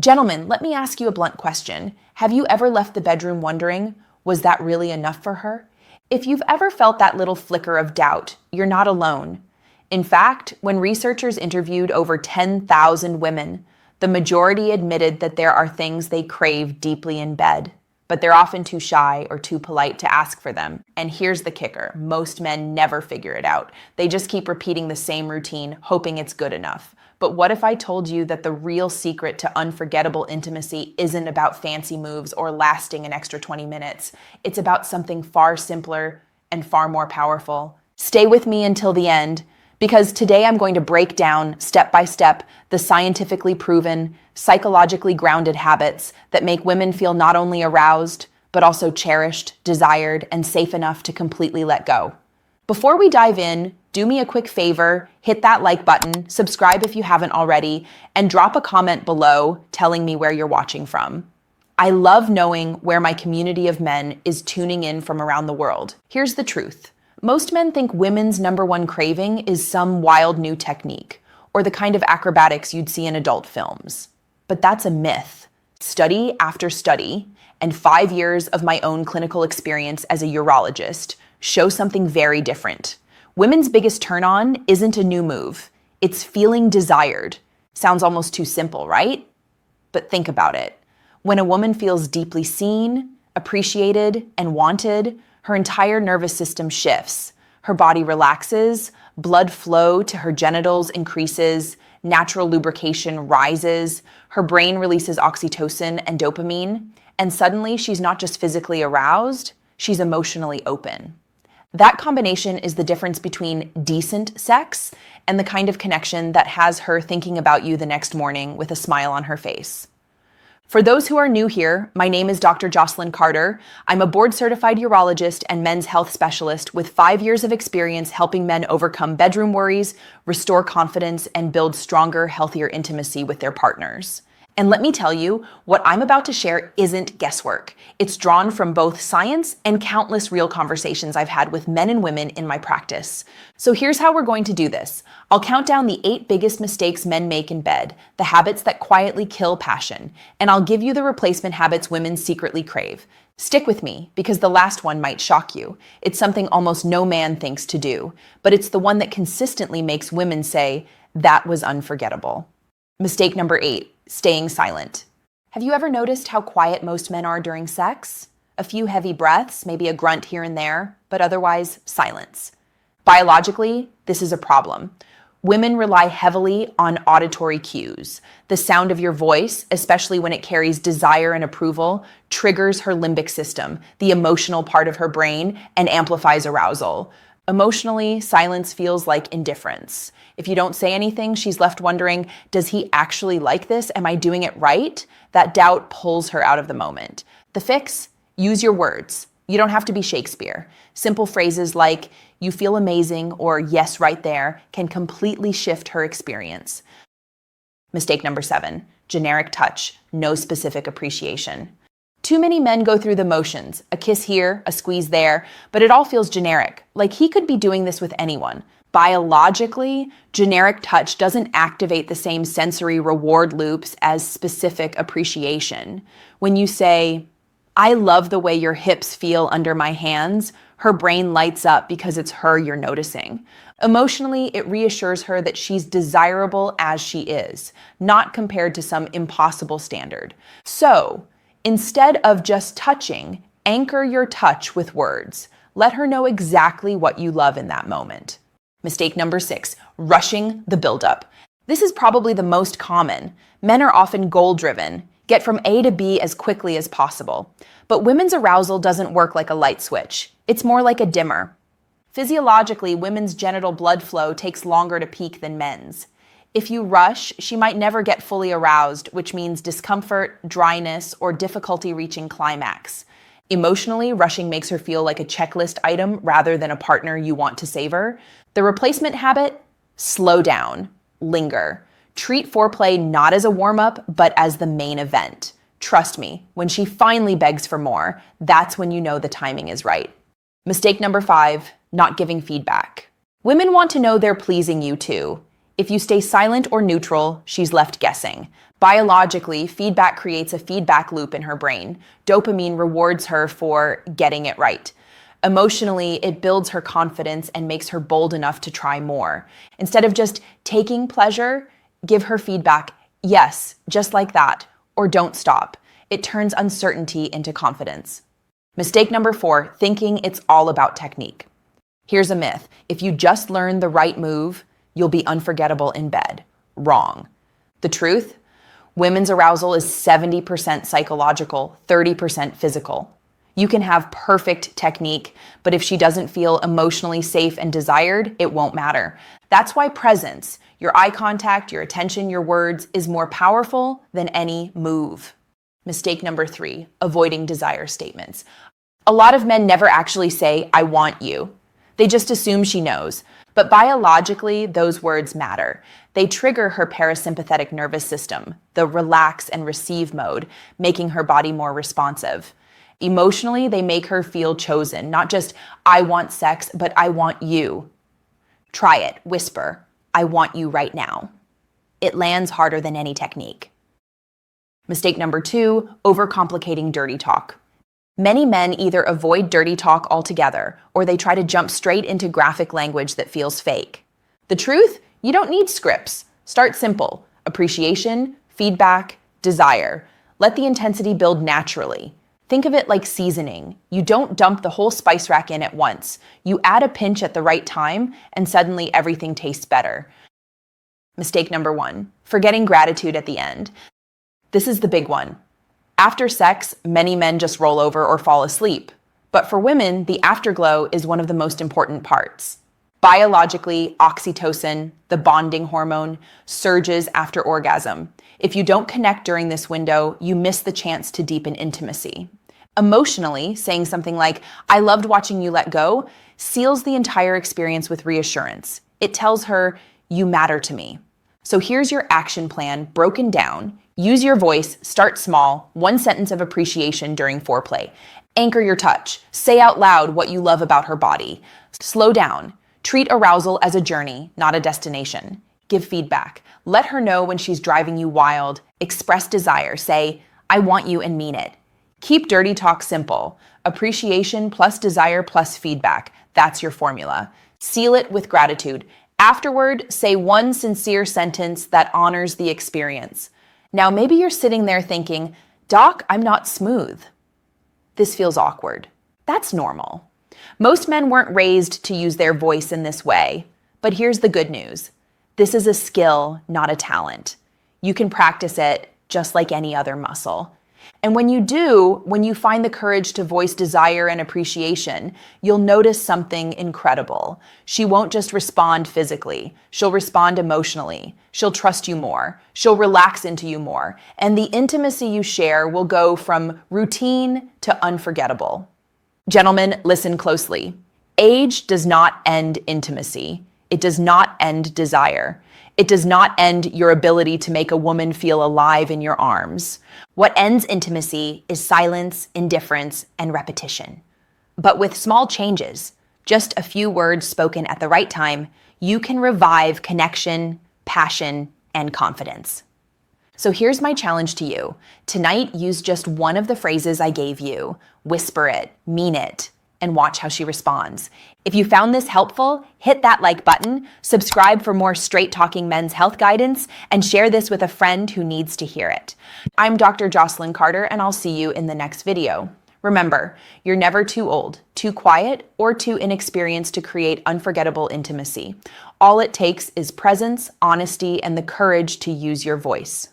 Gentlemen, let me ask you a blunt question. Have you ever left the bedroom wondering, was that really enough for her? If you've ever felt that little flicker of doubt, you're not alone. In fact, when researchers interviewed over 10,000 women, the majority admitted that there are things they crave deeply in bed, but they're often too shy or too polite to ask for them. And here's the kicker: most men never figure it out. They just keep repeating the same routine, hoping it's good enough. But what if I told you that the real secret to unforgettable intimacy isn't about fancy moves or lasting an extra 20 minutes? It's about something far simpler and far more powerful. Stay with me until the end, because today I'm going to break down, step by step, the scientifically proven, psychologically grounded habits that make women feel not only aroused, but also cherished, desired, and safe enough to completely let go. Before we dive in, do me a quick favor, hit that like button, subscribe if you haven't already, and drop a comment below telling me where you're watching from. I love knowing where my community of men is tuning in from around the world. Here's the truth. Most men think women's number one craving is some wild new technique, or the kind of acrobatics you'd see in adult films. But that's a myth. Study after study, and 5 years of my own clinical experience as a urologist show something very different. Women's biggest turn-on isn't a new move. It's feeling desired. Sounds almost too simple, right? But think about it. When a woman feels deeply seen, appreciated, and wanted, her entire nervous system shifts. Her body relaxes, blood flow to her genitals increases, natural lubrication rises, her brain releases oxytocin and dopamine, and suddenly she's not just physically aroused, she's emotionally open. That combination is the difference between decent sex and the kind of connection that has her thinking about you the next morning with a smile on her face. For those who are new here, my name is Dr. Jocelyn Carter. I'm a board-certified urologist and men's health specialist with 5 years of experience helping men overcome bedroom worries, restore confidence, and build stronger, healthier intimacy with their partners. And let me tell you, what I'm about to share isn't guesswork. It's drawn from both science and countless real conversations I've had with men and women in my practice. So here's how we're going to do this. I'll count down the 8 biggest mistakes men make in bed, the habits that quietly kill passion, and I'll give you the replacement habits women secretly crave. Stick with me, because the last one might shock you. It's something almost no man thinks to do, but it's the one that consistently makes women say, "That was unforgettable." Mistake number 8. Staying silent. Have you ever noticed how quiet most men are during sex? A few heavy breaths, maybe a grunt here and there, but otherwise silence. Biologically, this is a problem. Women rely heavily on auditory cues. The sound of your voice, especially when it carries desire and approval, triggers her limbic system, the emotional part of her brain, and amplifies arousal. Emotionally, silence feels like indifference. If you don't say anything, she's left wondering, does he actually like this? Am I doing it right? That doubt pulls her out of the moment. The fix? Use your words. You don't have to be Shakespeare. Simple phrases like, "You feel amazing," or "Yes, right there," can completely shift her experience. Mistake number 7, generic touch, no specific appreciation. Too many men go through the motions, a kiss here, a squeeze there, but it all feels generic, like he could be doing this with anyone. Biologically, generic touch doesn't activate the same sensory reward loops as specific appreciation. When you say, "I love the way your hips feel under my hands," her brain lights up because it's her you're noticing. Emotionally, it reassures her that she's desirable as she is, not compared to some impossible standard. So, instead of just touching, anchor your touch with words. Let her know exactly what you love in that moment. Mistake number 6, rushing the buildup. This is probably the most common. Men are often goal-driven, get from A to B as quickly as possible. But women's arousal doesn't work like a light switch. It's more like a dimmer. Physiologically, women's genital blood flow takes longer to peak than men's. If you rush, she might never get fully aroused, which means discomfort, dryness, or difficulty reaching climax. Emotionally, rushing makes her feel like a checklist item rather than a partner you want to savor. The replacement habit? Slow down, linger. Treat foreplay not as a warm-up, but as the main event. Trust me, when she finally begs for more, that's when you know the timing is right. Mistake number 5, not giving feedback. Women want to know they're pleasing you too. If you stay silent or neutral, she's left guessing. Biologically, feedback creates a feedback loop in her brain. Dopamine rewards her for getting it right. Emotionally, it builds her confidence and makes her bold enough to try more. Instead of just taking pleasure, give her feedback, yes, just like that, or don't stop. It turns uncertainty into confidence. Mistake number 4, thinking it's all about technique. Here's a myth. If you just learn the right move, you'll be unforgettable in bed. Wrong. The truth? Women's arousal is 70% psychological, 30% physical. You can have perfect technique, but if she doesn't feel emotionally safe and desired, it won't matter. That's why presence, your eye contact, your attention, your words, is more powerful than any move. Mistake number 3, avoiding desire statements. A lot of men never actually say, "I want you." They just assume she knows. But biologically, those words matter. They trigger her parasympathetic nervous system, the relax and receive mode, making her body more responsive. Emotionally, they make her feel chosen, not just, "I want sex," but "I want you." Try it. Whisper, "I want you right now." It lands harder than any technique. Mistake number 2, overcomplicating dirty talk. Many men either avoid dirty talk altogether, or they try to jump straight into graphic language that feels fake. The truth? You don't need scripts. Start simple. Appreciation, feedback, desire. Let the intensity build naturally. Think of it like seasoning. You don't dump the whole spice rack in at once. You add a pinch at the right time, and suddenly everything tastes better. Mistake number 1, forgetting gratitude at the end. This is the big one. After sex, many men just roll over or fall asleep. But for women, the afterglow is one of the most important parts. Biologically, oxytocin, the bonding hormone, surges after orgasm. If you don't connect during this window, you miss the chance to deepen intimacy. Emotionally, saying something like, "I loved watching you let go," seals the entire experience with reassurance. It tells her, "You matter to me." So here's your action plan broken down. Use your voice, start small, 1 sentence of appreciation during foreplay. Anchor your touch. Say out loud what you love about her body. Slow down. Treat arousal as a journey, not a destination. Give feedback. Let her know when she's driving you wild. Express desire. Say, "I want you," and mean it. Keep dirty talk simple. Appreciation plus desire plus feedback. That's your formula. Seal it with gratitude. Afterward, say 1 sincere sentence that honors the experience. Now, maybe you're sitting there thinking, "Doc, I'm not smooth." This feels awkward. That's normal. Most men weren't raised to use their voice in this way. But here's the good news. This is a skill, not a talent. You can practice it just like any other muscle. And when you do, when you find the courage to voice desire and appreciation, you'll notice something incredible. She won't just respond physically. She'll respond emotionally. She'll trust you more. She'll relax into you more. And the intimacy you share will go from routine to unforgettable. Gentlemen, listen closely. Age does not end intimacy. It does not end desire. It does not end your ability to make a woman feel alive in your arms. What ends intimacy is silence, indifference, and repetition. But with small changes, just a few words spoken at the right time, you can revive connection, passion, and confidence. So here's my challenge to you. Tonight, use just one of the phrases I gave you. Whisper it, mean it, and watch how she responds. If you found this helpful, hit that like button, subscribe for more straight-talking men's health guidance, and share this with a friend who needs to hear it. I'm Dr. Jocelyn Carter, and I'll see you in the next video. Remember, you're never too old, too quiet, or too inexperienced to create unforgettable intimacy. All it takes is presence, honesty, and the courage to use your voice.